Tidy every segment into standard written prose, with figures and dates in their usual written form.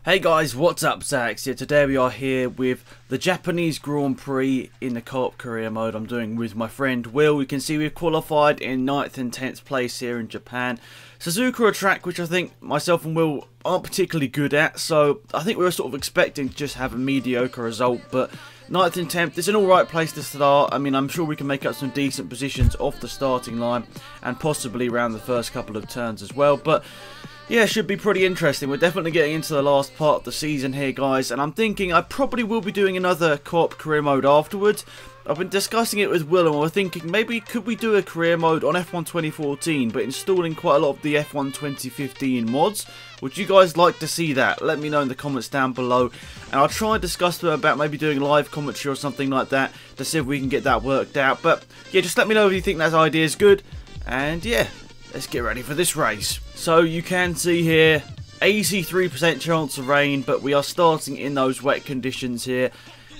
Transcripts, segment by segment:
Hey guys, what's up? Zax here. Today we are here with the Japanese Grand Prix in the co-op career mode I'm doing with my friend Will. You can see we've qualified in 9th and 10th place here in Japan. Suzuka, a track which I think myself and Will aren't particularly good at, so I think we were sort of expecting to just have a mediocre result, but 9th and 10th is an alright place to start. I mean, I'm sure we can make up some decent positions off the starting line and possibly around the first couple of turns as well, but yeah, it should be pretty interesting. We're definitely getting into the last part of the season here, guys, and I'm thinking I probably will be doing another co-op career mode afterwards. I've been discussing it with Will, and we're thinking maybe could we do a career mode on F1 2014, but installing quite a lot of the F1 2015 mods. Would you guys like to see that? Let me know in the comments down below, and I'll try and discuss about maybe doing live commentary or something like that to see if we can get that worked out. But yeah, just let me know if you think that idea is good, and yeah, let's get ready for this race. So you can see here, 83% chance of rain, but we are starting in those wet conditions here.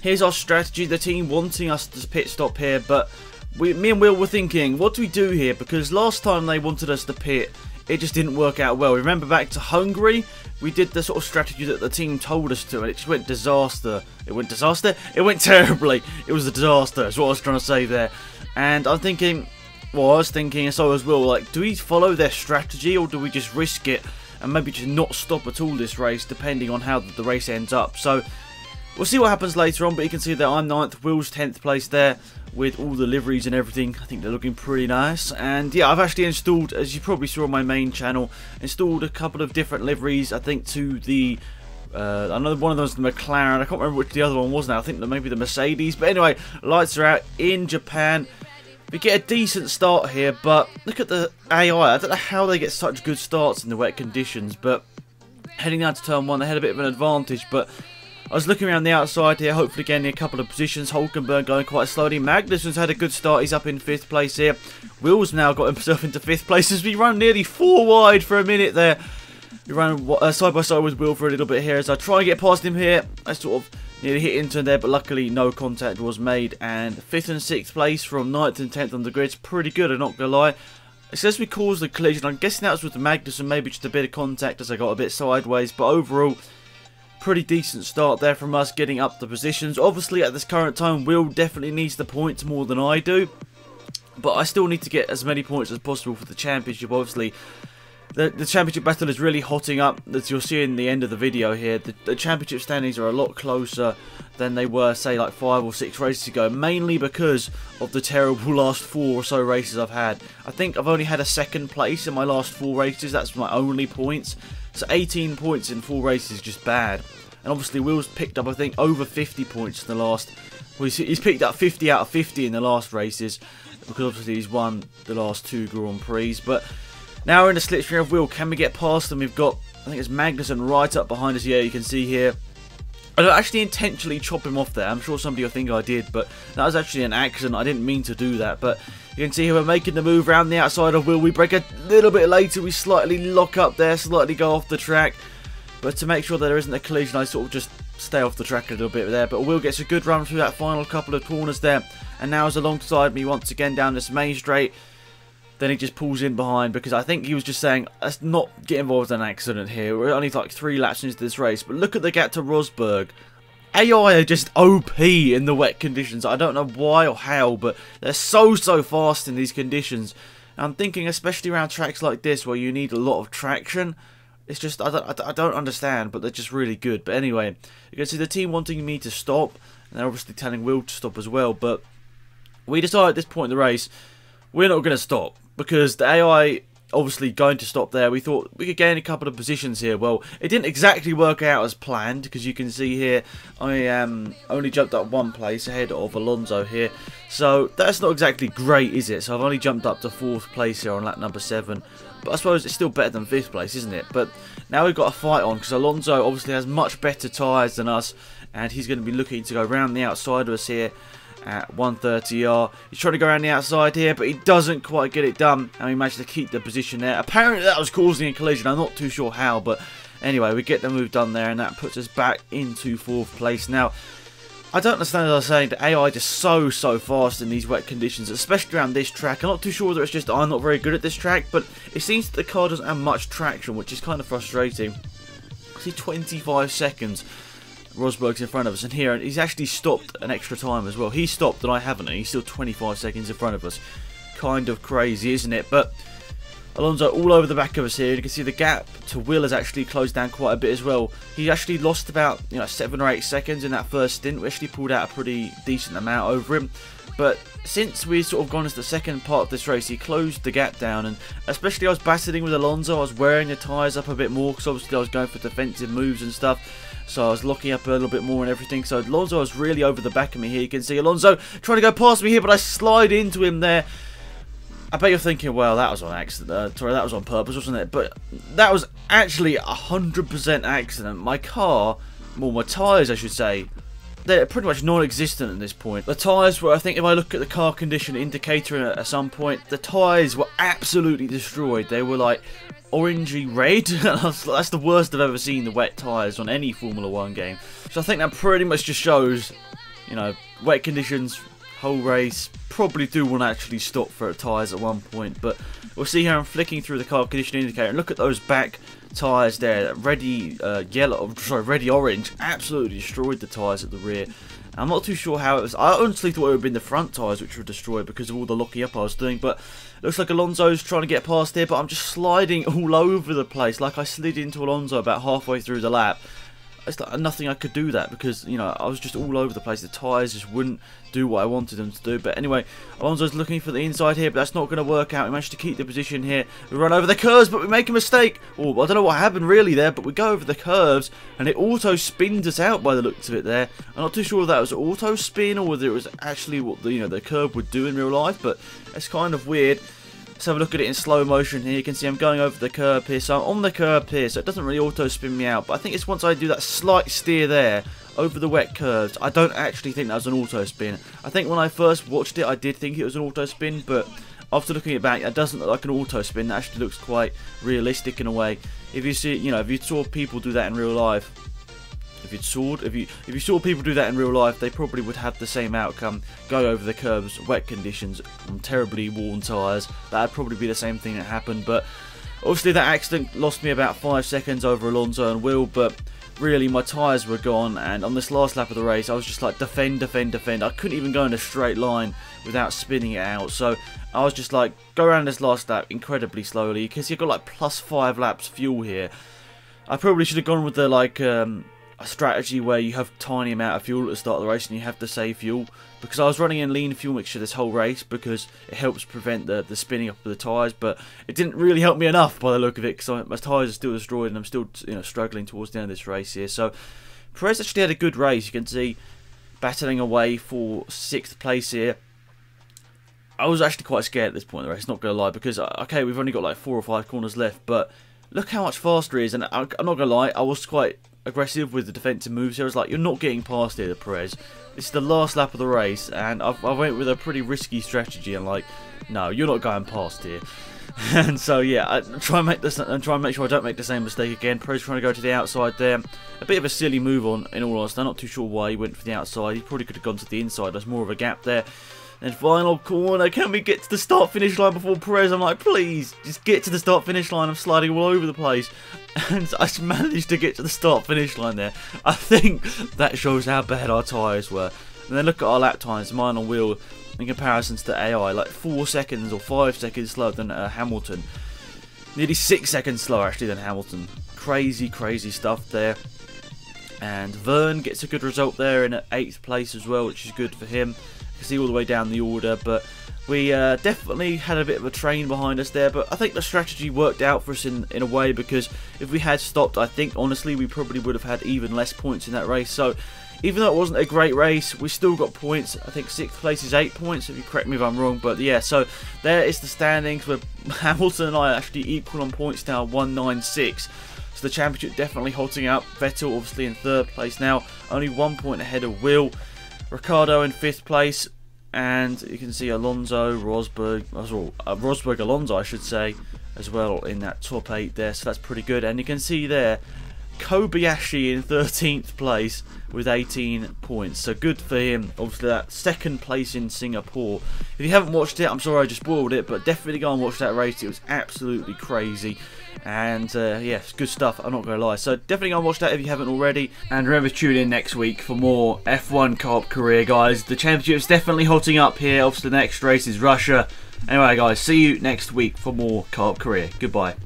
Here's our strategy, the team wanting us to pit stop here, but me and Will were thinking, what do we do here? Because last time they wanted us to pit, it just didn't work out well. Remember back to Hungary, we did the sort of strategy that the team told us to, and it just went disaster. It went disaster? It went terribly. It was a disaster, is what I was trying to say there. And I'm thinking, well, I was thinking, and so as Will, like, do we follow their strategy, or do we just risk it and maybe just not stop at all this race, depending on how the race ends up? So we'll see what happens later on, but you can see that I'm 9th, Will's 10th place there, with all the liveries and everything. I think they're looking pretty nice. And yeah, I've actually installed, as you probably saw on my main channel, installed a couple of different liveries, I think, to the I know one of them was the McLaren. I can't remember which the other one was now. I think that maybe the Mercedes. But anyway, lights are out in Japan. We get a decent start here, but look at the AI. I don't know how they get such good starts in the wet conditions, but heading down to turn 1, they had a bit of an advantage. But I was looking around the outside here, hopefully getting a couple of positions. Hulkenberg going quite slowly. Magnussen's had a good start. He's up in 5th place here. Will's now got himself into 5th place as we run nearly 4 wide for a minute there. We ran side by side with Will for a little bit here as I try and get past him here. I sort of nearly hit into there, but luckily no contact was made. And 5th and 6th place from 9th and 10th on the grid's pretty good, I'm not going to lie. It says we caused the collision. I'm guessing that was with the Magnussen, maybe just a bit of contact as I got a bit sideways. But overall, pretty decent start there from us getting up the positions. Obviously, at this current time, Will definitely needs the points more than I do. But I still need to get as many points as possible for the championship, obviously. The championship battle is really hotting up, as you'll see in the end of the video here. The championship standings are a lot closer than they were, say, like 5 or 6 races ago, mainly because of the terrible last 4 or so races I've had. I think I've only had a 2nd place in my last 4 races. That's my only points. So 18 points in 4 races is just bad. And obviously Will's picked up, I think, over 50 points in the last... Well, he's picked up 50 out of 50 in the last races, because obviously he's won the last 2 Grand Prix. But now we're in the slipstream of Will. Can we get past them? We've got, I think it's Magnussen right up behind us. Yeah, you can see here. I don't actually intentionally chop him off there. I'm sure somebody will think I did, but that was actually an accident. I didn't mean to do that. But you can see here we're making the move around the outside of Will. We break a little bit later. We slightly lock up there, slightly go off the track. But to make sure that there isn't a collision, I sort of just stay off the track a little bit there. But Will gets a good run through that final couple of corners there. And now is alongside me once again down this main straight. Then he just pulls in behind, because I think he was just saying, let's not get involved in an accident here. We're only like 3 laps into this race. But look at the gap to Rosberg. AI are just OP in the wet conditions. I don't know why or how, but they're so fast in these conditions. And I'm thinking, especially around tracks like this where you need a lot of traction, it's just, I don't understand, but they're just really good. But anyway, you can see the team wanting me to stop, and they're obviously telling Will to stop as well. But we decided at this point in the race, we're not going to stop, because the AI obviously going to stop there. We thought we could gain a couple of positions here. Well, it didn't exactly work out as planned, because you can see here I only jumped up 1 place ahead of Alonso here. So that's not exactly great, is it? So I've only jumped up to 4th place here on lap number 7. But I suppose it's still better than 5th place, isn't it? But now we've got a fight on, because Alonso obviously has much better tyres than us, and he's going to be looking to go around the outside of us here at 130R. He's trying to go around the outside here, but he doesn't quite get it done, and we managed to keep the position there. Apparently that was causing a collision. I'm not too sure how, but anyway, we get the move done there, and that puts us back into 4th place. Now, I don't understand, as I was saying, the AI just so fast in these wet conditions, especially around this track. I'm not too sure whether it's just I'm not very good at this track, but it seems that the car doesn't have much traction, which is kind of frustrating. See, 25 seconds Rosberg's in front of us, and here he's actually stopped an extra time as well. He stopped and I haven't, and he's still 25 seconds in front of us. Kind of crazy, isn't it? But Alonso all over the back of us here. You can see the gap to Will has actually closed down quite a bit as well. He actually lost about 7 or 8 seconds in that first stint. We actually pulled out a pretty decent amount over him. But since we've sort of gone into the second part of this race, he closed the gap down, and especially I was battling with Alonso. I was wearing the tyres up a bit more because obviously I was going for defensive moves and stuff. So I was locking up a little bit more and everything. So Alonso was really over the back of me here. You can see Alonso trying to go past me here, but I slide into him there. I bet you're thinking, well, that was on accident. Sorry, that was on purpose, wasn't it? But that was actually 100% accident. My car, well, my tyres, I should say, they're pretty much non-existent at this point. The tyres were, I think, if I look at the car condition indicator at some point, the tyres were absolutely destroyed. They were like orangey red. That's the worst I've ever seen the wet tyres on any Formula 1 game. So I think that pretty much just shows, wet conditions, whole race, probably do want to actually stop for tyres at one point. But we'll see here I'm flicking through the car condition indicator, and look at those back tyres there, ready orange, absolutely destroyed the tyres at the rear. I'm not too sure how it was. I honestly thought it would have been the front tyres which were destroyed because of all the locking up I was doing, but it looks like Alonso's trying to get past here, but I'm just sliding all over the place, like I slid into Alonso about halfway through the lap. It's like nothing I could do that because, I was just all over the place. The tyres just wouldn't do what I wanted them to do. But anyway, Alonso's looking for the inside here, but that's not going to work out. We managed to keep the position here. We run over the curves, but we make a mistake. Oh, I don't know what happened really there, but we go over the curves, and it auto spins us out by the looks of it there. I'm not too sure if that was auto spin or whether it was actually what the curve would do in real life, but it's kind of weird. Let's have a look at it in slow motion here. You can see I'm going over the curb here, so I'm on the curb here, so it doesn't really auto spin me out, but I think it's once I do that slight steer there over the wet curves. I don't actually think that was an auto spin. I think when I first watched it I did think it was an auto spin, but after looking it back, it doesn't look like an auto spin. It actually looks quite realistic in a way. If you see, if you saw people do that in real life, if you saw people do that in real life, they probably would have the same outcome. Go over the curbs, wet conditions, on terribly worn tyres. That'd probably be the same thing that happened. But obviously that accident lost me about 5 seconds over Alonso and Will. But really, my tyres were gone. And on this last lap of the race, I was just like defend, defend, defend. I couldn't even go in a straight line without spinning it out. So I was just like, go around this last lap incredibly slowly because you've got like +5 laps fuel here. I probably should have gone with the a strategy where you have tiny amount of fuel at the start of the race and you have to save fuel, because I was running in lean fuel mixture this whole race because it helps prevent the spinning up of the tyres, but it didn't really help me enough by the look of it because my tyres are still destroyed and I'm still struggling towards the end of this race here. So Prix actually had a good race. You can see battling away for 6th place here. I was actually quite scared at this point in the race, not going to lie, because okay, we've only got like 4 or 5 corners left, but look how much faster he is, and I'm not going to lie, I was quite aggressive with the defensive moves here. I was like, you're not getting past here, Prix. This is the last lap of the race, and I went with a pretty risky strategy. And like, no, you're not going past here. And so yeah, I try and make sure I don't make the same mistake again. Prix trying to go to the outside there. A bit of a silly move in all honesty. I'm not too sure why he went for the outside. He probably could have gone to the inside. There's more of a gap there. Then final corner, can we get to the start-finish line before Prix? I'm like, please, just get to the start-finish line. I'm sliding all over the place. And I managed to get to the start-finish line there. I think that shows how bad our tyres were. And then look at our lap times, mine on wheel, in comparison to the AI. Like 4 seconds or 5 seconds slower than Hamilton. Nearly 6 seconds slower, actually, than Hamilton. Crazy, crazy stuff there. And Vern gets a good result there in 8th place as well, which is good for him. You can see all the way down the order, but we definitely had a bit of a train behind us there, but I think the strategy worked out for us in a way, because if we had stopped, I think honestly we probably would have had even less points in that race. So even though it wasn't a great race, we still got points. I think 6th place is 8 points, if you correct me if I'm wrong, but yeah, so there is the standings where Hamilton and I are actually equal on points now, 196. So the championship definitely holding up. Vettel obviously in 3rd place now, only 1 point ahead of Will. Ricciardo in 5th place, and you can see Alonso, Rosberg, Alonso I should say, as well in that top 8 there, so that's pretty good. And you can see there, Kobayashi in 13th place with 18 points. So good for him. Obviously that second place in Singapore. If you haven't watched it, I'm sorry I just spoiled it, but definitely go and watch that race. It was absolutely crazy. And yeah, good stuff, I'm not going to lie. So definitely go and watch that if you haven't already. And remember to tune in next week for more F1 Co-op career, guys. The championship's definitely hotting up here. Obviously the next race is Russia. Anyway, guys, see you next week for more Co-op career. Goodbye.